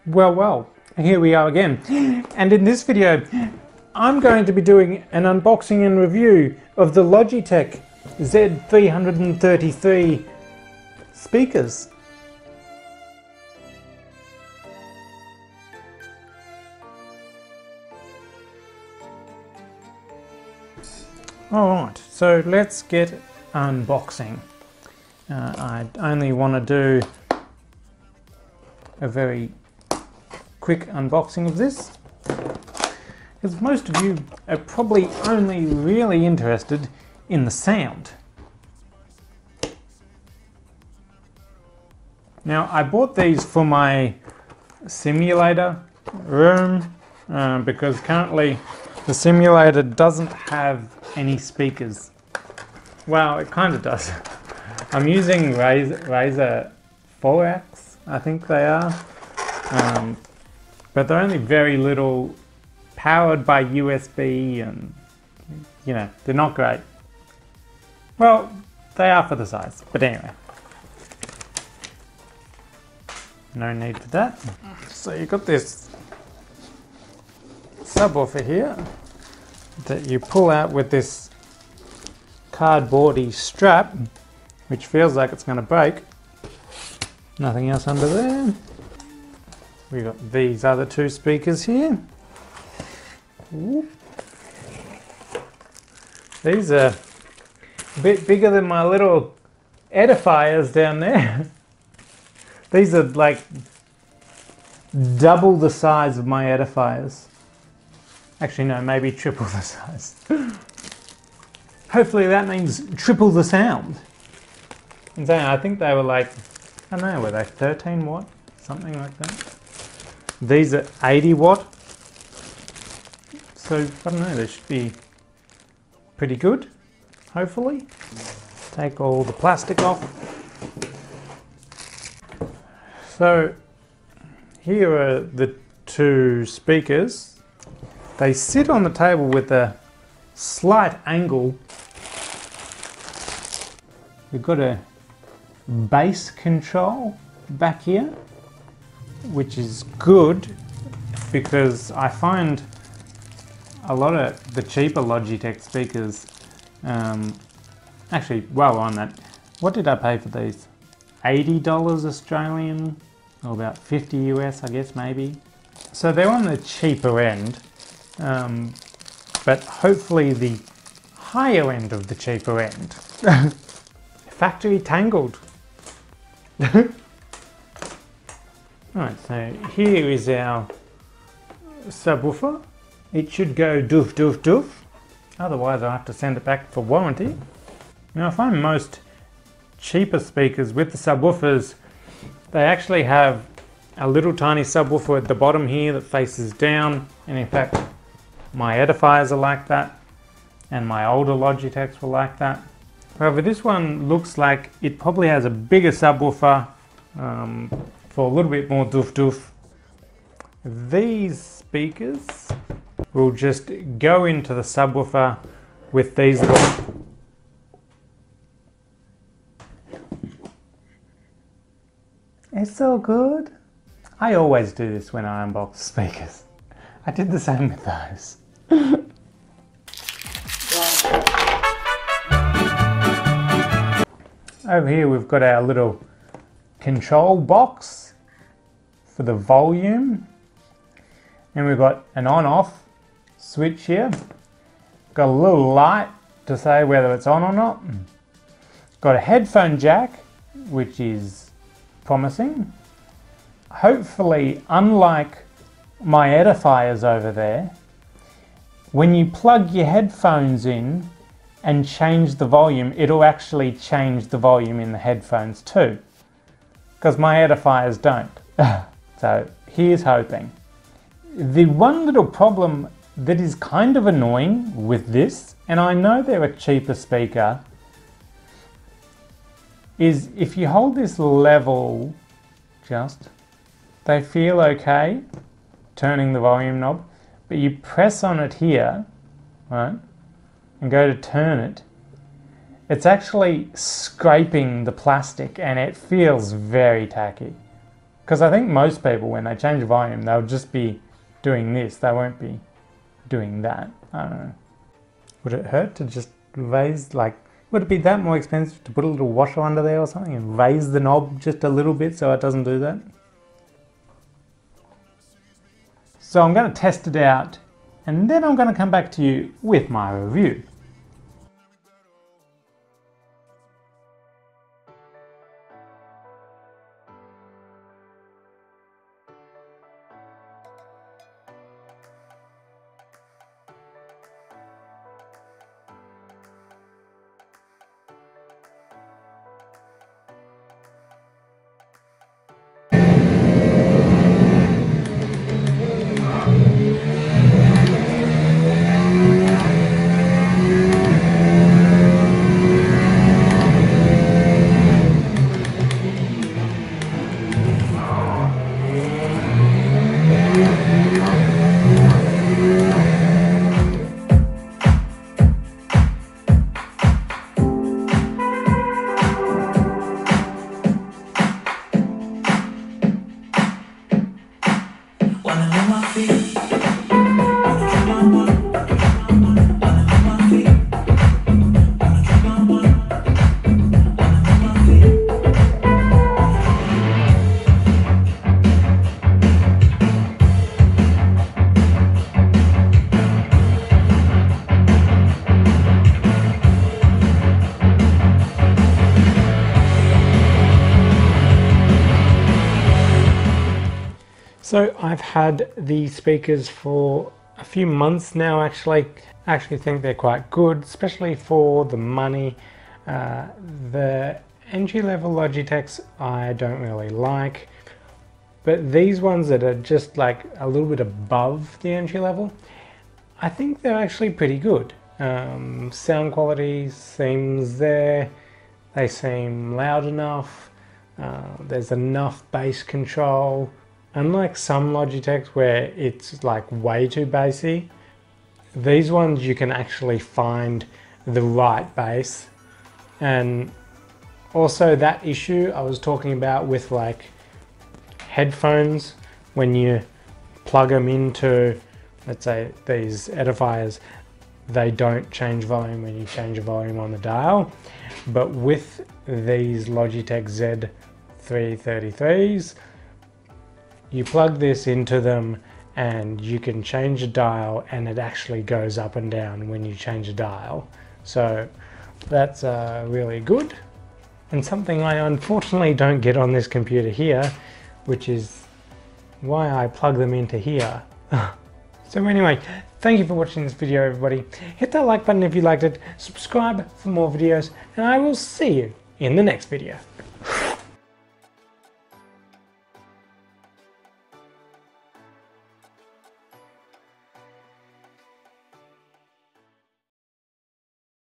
Well, here we are again. And in this video, I'm going to be doing an unboxing and review of the Logitech Z333 speakers. Alright, so let's get unboxing. I only want to do a very quick unboxing of this, because most of you are probably only really interested in the sound. Now, I bought these for my simulator room because currently the simulator doesn't have any speakers. Well, it kind of does. I'm using Razer 4X, I think they are. But they're only very little, powered by USB, and you know, they're not great. Well, they are for the size, but anyway. No need for that. So you've got this subwoofer here that you pull out with this cardboardy strap, which feels like it's going to break. Nothing else under there. We've got these other two speakers here. Ooh. These are a bit bigger than my little Edifiers down there. These are like double the size of my Edifiers. Actually no, maybe triple the size. Hopefully that means triple the sound. And so I think they were like, I don't know, were they 13 watt? Something like that. These are 80 watt. So, I don't know, they should be pretty good, hopefully. Take all the plastic off. So, here are the two speakers. They sit on the table with a slight angle. We've got a bass control back here, which is good because I find a lot of the cheaper Logitech speakers, actually while on that, what did I pay for these? $80 Australian, or about 50 US I guess maybe. So they're on the cheaper end, but hopefully the higher end of the cheaper end. Factory tangled. Alright, so here is our subwoofer. It should go doof doof doof, otherwise I'll have to send it back for warranty. Now I find most cheaper speakers with the subwoofers, they actually have a little tiny subwoofer at the bottom here that faces down, and in fact my Edifiers are like that, and my older Logitechs were like that. However, this one looks like it probably has a bigger subwoofer for a little bit more doof doof. These speakers will just go into the subwoofer with these little... It's so good. I always do this when I unbox speakers. I did the same with those. Over here we've got our little control box for the volume, and we've got an on-off switch here. Got a little light to say whether it's on or not. Got a headphone jack, which is promising. Hopefully, unlike my Edifiers over there, when you plug your headphones in and change the volume, it'll actually change the volume in the headphones too, because my Edifiers don't. So here's hoping. The one little problem that is kind of annoying with this, and I know they're a cheaper speaker, is if you hold this level, they feel okay turning the volume knob, but you press on it here, right, and go to turn it, it's actually scraping the plastic and it feels very tacky. Because I think most people, when they change the volume, they'll just be doing this. They won't be doing that. I don't know. Would it hurt to just raise, like, would it be that more expensive to put a little washer under there or something and raise the knob just a little bit so it doesn't do that? So I'm going to test it out and then I'm going to come back to you with my review. So I've had the speakers for a few months now actually. I actually think they're quite good, especially for the money. The entry-level Logitechs I don't really like, but these ones that are just like a little bit above the entry level, I think they're actually pretty good. Sound quality seems there, they seem loud enough, there's enough bass control. Unlike some Logitechs where it's like way too bassy, these ones you can actually find the right bass. And also that issue I was talking about with like headphones, when you plug them into, let's say, these Edifiers, they don't change volume when you change the volume on the dial. But with these Logitech Z333s, you plug this into them and you can change the dial and it actually goes up and down when you change the dial. So that's really good, and something I unfortunately don't get on this computer here, which is why I plug them into here. So anyway, thank you for watching this video everybody. Hit that like button if you liked it, subscribe for more videos, and I will see you in the next video.